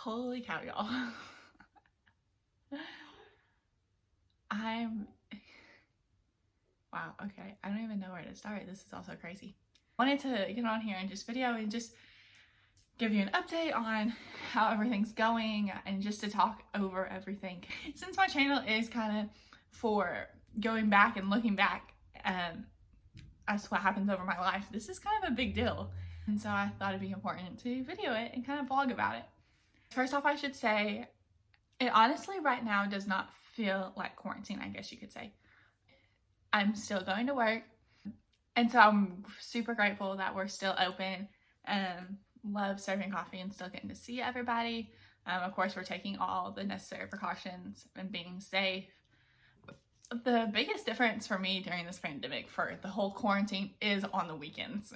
Holy cow, y'all. Wow, okay. I don't even know where to start. This is also crazy. I wanted to get on here and just video and just give you an update on how everything's going and just to talk over everything. Since my channel is kind of for going back and looking back as to what happens over my life, this is kind of a big deal. And so I thought it'd be important to video it and kind of vlog about it. First off, I should say, it honestly right now does not feel like quarantine, I guess you could say. I'm still going to work, and so I'm super grateful that we're still open. Love serving coffee and still getting to see everybody. Of course, we're taking all the necessary precautions and being safe. The biggest difference for me during this pandemic for the whole quarantine is on the weekends.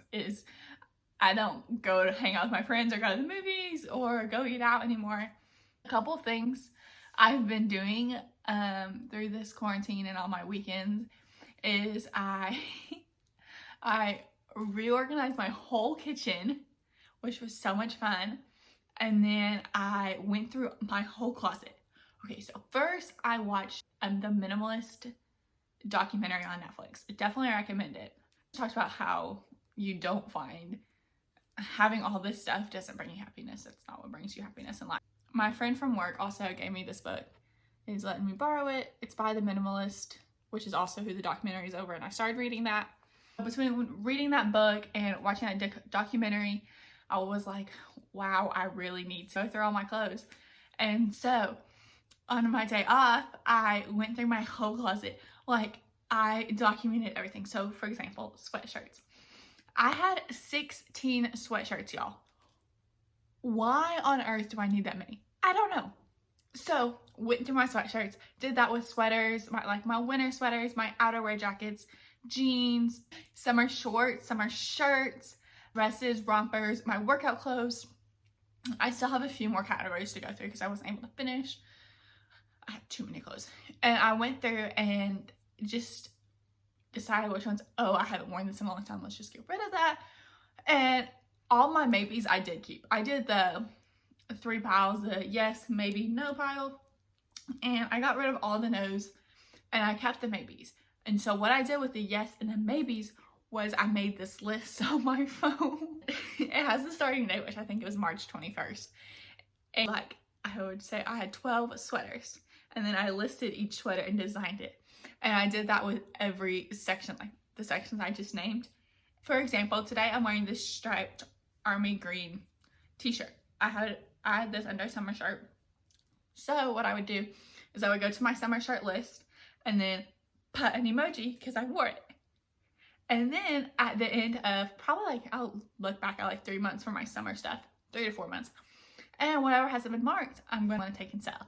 I don't go to hang out with my friends or go to the movies or go eat out anymore. A couple of things I've been doing through this quarantine and on my weekends is I reorganized my whole kitchen, which was so much fun. And then I went through my whole closet. Okay, so first I watched the Minimalist documentary on Netflix. Definitely recommend it. It talks about how you don't find having all this stuff doesn't bring you happiness. That's not what brings you happiness in life. My friend from work also gave me this book. He's letting me borrow it. It's by the Minimalist, which is also who the documentary is over, and I started reading that. Between reading that book and watching that documentary, I was like, wow, I really need to go through all my clothes. And so on my day off, I went through my whole closet. Like, I documented everything. So for example, sweatshirts. I had 16 sweatshirts, y'all. Why on earth do I need that many? I don't know. So went through my sweatshirts, did that with sweaters, my winter sweaters, my outerwear jackets, jeans, summer shorts, summer shirts, dresses, rompers, my workout clothes. I still have a few more categories to go through because I wasn't able to finish. I have too many clothes. And I went through and just decided which ones, oh, I haven't worn this in a long time, let's just get rid of that. And all my maybes I did keep. I did the 3 piles, the yes, maybe, no pile. And I got rid of all the no's and I kept the maybes. And so what I did with the yes and the maybes was I made this list on my phone. It has the starting date, which I think it was March 21st. And like, I would say I had 12 sweaters. And then I listed each sweater and designed it. And I did that with every section, like the sections I just named. For example, today I'm wearing this striped army green t-shirt. I had this under summer shirt. So what I would do is I would go to my summer shirt list and then put an emoji because I wore it. And then at the end of probably I'll look back at 3 months for my summer stuff, 3 to 4 months. And whatever hasn't been marked, I'm going to take and sell.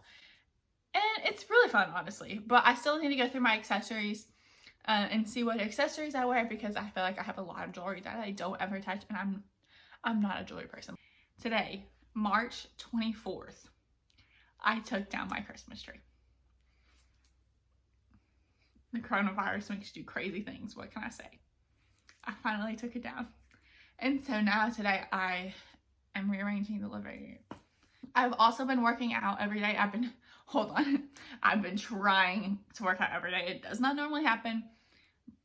And it's really fun, honestly. But I still need to go through my accessories and see what accessories I wear because I feel like I have a lot of jewelry that I don't ever touch, and I'm not a jewelry person. Today, March 24th, I took down my Christmas tree. The coronavirus makes you do crazy things. What can I say? I finally took it down. And so now today I am rearranging the living room. I've also been working out every day. I've been trying to work out every day. It does not normally happen,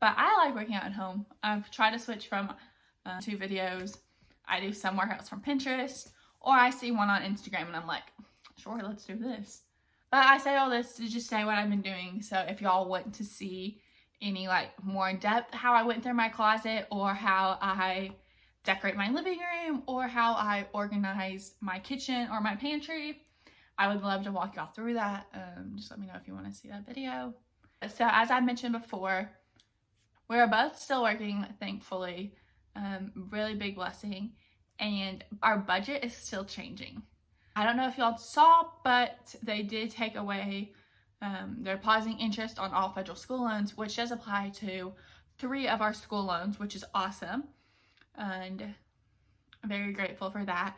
but I like working out at home. I've tried to switch from 2 videos. I do some workouts from Pinterest, or I see one on Instagram and I'm like, sure, let's do this. But I say all this to just say what I've been doing. So if y'all want to see any more in depth how I went through my closet, or how I decorate my living room, or how I organize my kitchen or my pantry, I would love to walk y'all through that. Just let me know if you want to see that video. So as I mentioned before, we're both still working, thankfully. Really big blessing. And our budget is still changing. I don't know if y'all saw, but they did take away, they're pausing interest on all federal school loans, which does apply to 3 of our school loans, which is awesome. And I'm very grateful for that.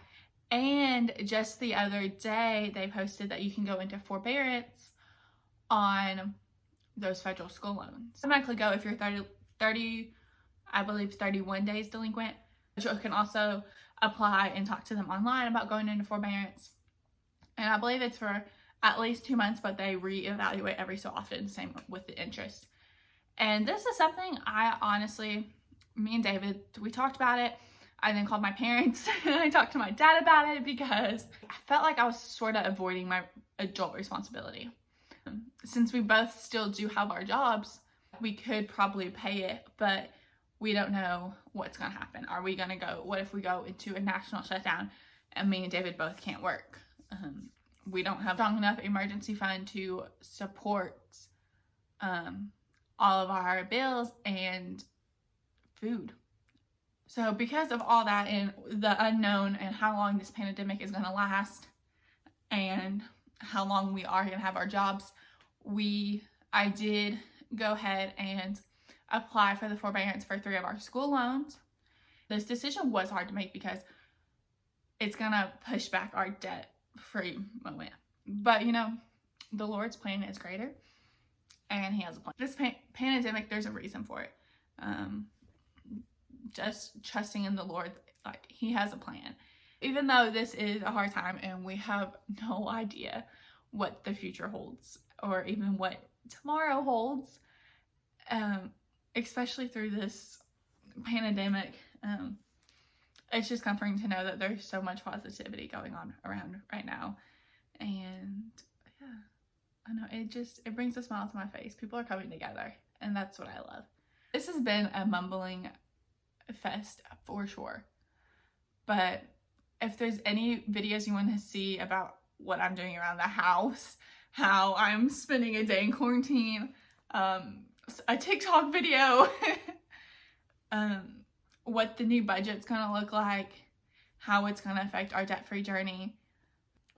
And just the other day, they posted that you can go into forbearance on those federal school loans. Automatically go if you're 30, I believe 31 days delinquent. You can also apply and talk to them online about going into forbearance. And I believe it's for at least 2 months, but they reevaluate every so often, same with the interest. And this is something I honestly, me and David, we talked about it. I then called my parents and I talked to my dad about it because I felt like I was sort of avoiding my adult responsibility. Since we both still do have our jobs, we could probably pay it, but we don't know what's going to happen. Are we going to go, what if we go into a national shutdown and me and David both can't work? We don't have strong enough emergency fund to support all of our bills and food. So because of all that and the unknown and how long this pandemic is going to last and how long we are going to have our jobs, I did go ahead and apply for the forbearance for 3 of our school loans. This decision was hard to make because it's going to push back our debt-free moment. But, you know, the Lord's plan is greater, and He has a plan. This pandemic, there's a reason for it. Just trusting in the Lord, like He has a plan. Even though this is a hard time and we have no idea what the future holds or even what tomorrow holds, especially through this pandemic, it's just comforting to know that there's so much positivity going on around right now. And yeah, I know it brings a smile to my face. People are coming together, and that's what I love. This has been a mumbling fest for sure, but if there's any videos you want to see about what I'm doing around the house, how I'm spending a day in quarantine, a TikTok video, what the new budget's gonna look like, how it's gonna affect our debt-free journey,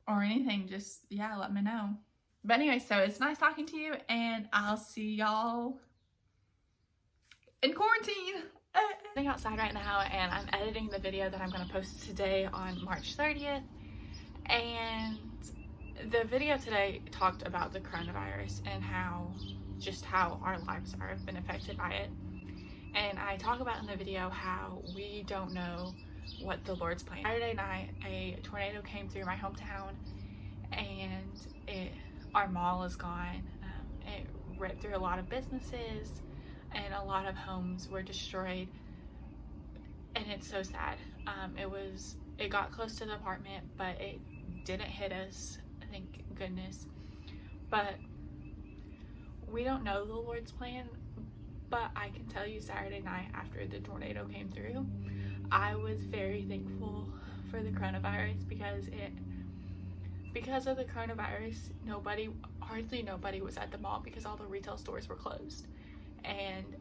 or anything, just, yeah, let me know. But anyway, so it's nice talking to you, and I'll see y'all in quarantine. I'm outside right now, and I'm editing the video that I'm gonna post today on March 30th, and the video today talked about the coronavirus and how our lives have been affected by it. And I talk about in the video how we don't know what the Lord's plan. Saturday night, a tornado came through my hometown, and our mall is gone. It ripped through a lot of businesses, and a lot of homes were destroyed, and it's so sad. It got close to the apartment, but it didn't hit us, thank goodness. But we don't know the Lord's plan. But I can tell you, Saturday night after the tornado came through, I was very thankful for the coronavirus because of the coronavirus, hardly nobody was at the mall because all the retail stores were closed. And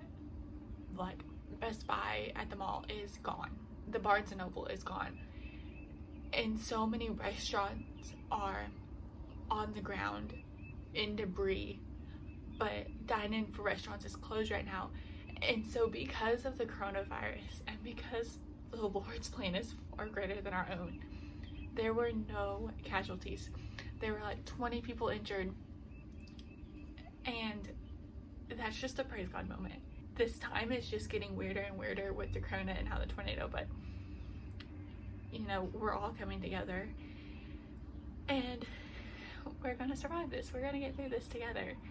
like Best Buy at the mall is gone. The Barnes & Noble is gone. And so many restaurants are on the ground in debris. But dining for restaurants is closed right now. And so because of the coronavirus and because the Lord's plan is far greater than our own, there were no casualties. There were like 20 people injured, and that's just a praise God moment. This time is just getting weirder and weirder with the corona and how the tornado, but you know, we're all coming together, and we're gonna survive this. We're gonna get through this together.